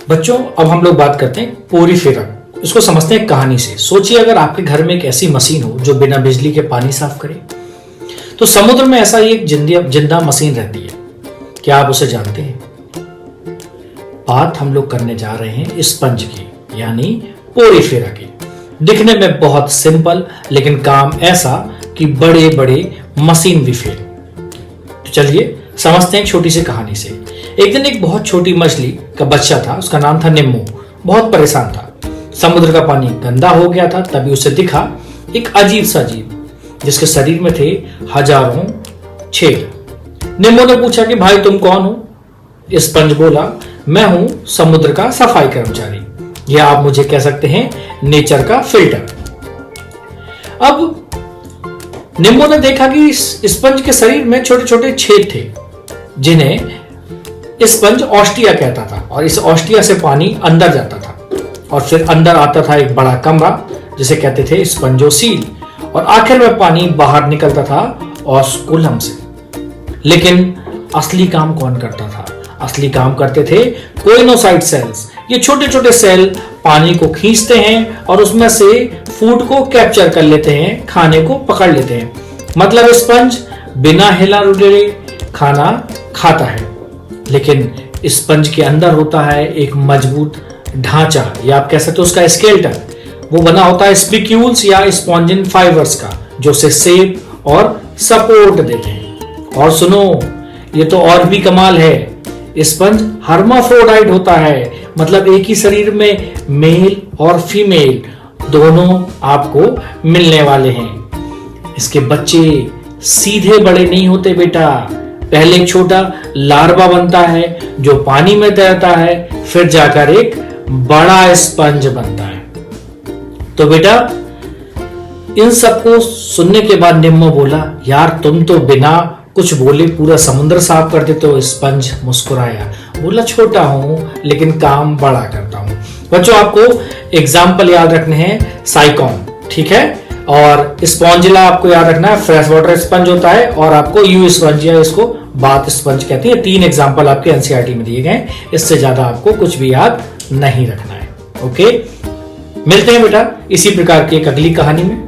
बच्चों, अब हम लोग बात करते हैं पोरीफेरा। इसको समझते हैं कहानी से। सोचिए अगर आपके घर में एक ऐसी मशीन हो जो बिना बिजली के पानी साफ करे। तो समुद्र में ऐसा ही एक जिंदा मशीन रहती है। क्या आप उसे जानते हैं? बात हम लोग करने जा रहे हैं स्पंज की, यानी पोरीफेरा की। दिखने में बहुत सिंपल, लेकिन काम ऐसा कि बड़े बड़े मशीन भी फेल। तो चलिए समझते हैं एक छोटी सी कहानी से। एक दिन एक बहुत छोटी मछली का बच्चा था, उसका नाम था निम्मू। बहुत परेशान था। समुद्र का पानी गंदा हो गया था। तभी उसे दिखा एक अजीब सा जीव जिसके शरीर में थे हजारों छेद। निम्मू ने पूछा कि भाई तुम कौन हो? स्पंज बोला, मैं हूं समुद्र का सफाई कर्मचारी, या आप मुझे कह सकते हैं नेचर का फिल्टर। अब निम्मू ने देखा कि स्पंज के शरीर में छोटे छोटे छेद थे जिन्हें स्पंज ऑस्टिया कहता था, और इस ऑस्टिया से पानी अंदर जाता था और फिर अंदर आता था एक बड़ा कमरा जिसे कहते थे स्पंजोसील, और आखिर में पानी बाहर निकलता था ऑस्कुलम से। लेकिन असली काम कौन करता था? असली काम करते थे कोइनोसाइट सेल्स। ये छोटे छोटे सेल पानी को खींचते हैं और उसमें से फूड को कैप्चर कर लेते हैं, खाने को पकड़ लेते हैं। मतलब स्पंज बिना हिला डुले खाना खाता है। लेकिन स्पंज के अंदर होता है एक मजबूत ढांचा, या आप कह सकते हो उसका स्केलेटन। वो बना होता है स्पिक्यूल्स या स्पॉन्जिन फाइबर्स का, जो उसे शेप और सपोर्ट देते हैं। और सुनो, ये तो और भी कमाल है, स्पंज हर्माफ्रोडाइट होता है। मतलब एक ही शरीर में मेल और फीमेल दोनों आपको मिलने वाले हैं। इसके बच्चे सीधे बड़े नहीं होते बेटा। पहले एक छोटा लार्वा बनता है जो पानी में तैरता है, फिर जाकर एक बड़ा स्पंज बनता है। तो बेटा, इन सबको सुनने के बाद निम्मो बोला, यार तुम तो बिना कुछ बोले पूरा समुद्र साफ कर देते हो। स्पंज मुस्कुराया, बोला छोटा हूं लेकिन काम बड़ा करता हूं। बच्चों, आपको एग्जाम्पल याद रखने हैं साइकॉन, ठीक है, और स्पॉन्जिला आपको याद रखना है, फ्रेश वाटर स्पंज होता है, और आपको यू स्पंज या इसको बाथ स्पंज कहती है। 3 एग्जाम्पल आपके एनसीईआरटी में दिए गए। इससे ज्यादा आपको कुछ भी याद नहीं रखना है। ओके, मिलते हैं बेटा इसी प्रकार की एक अगली कहानी में।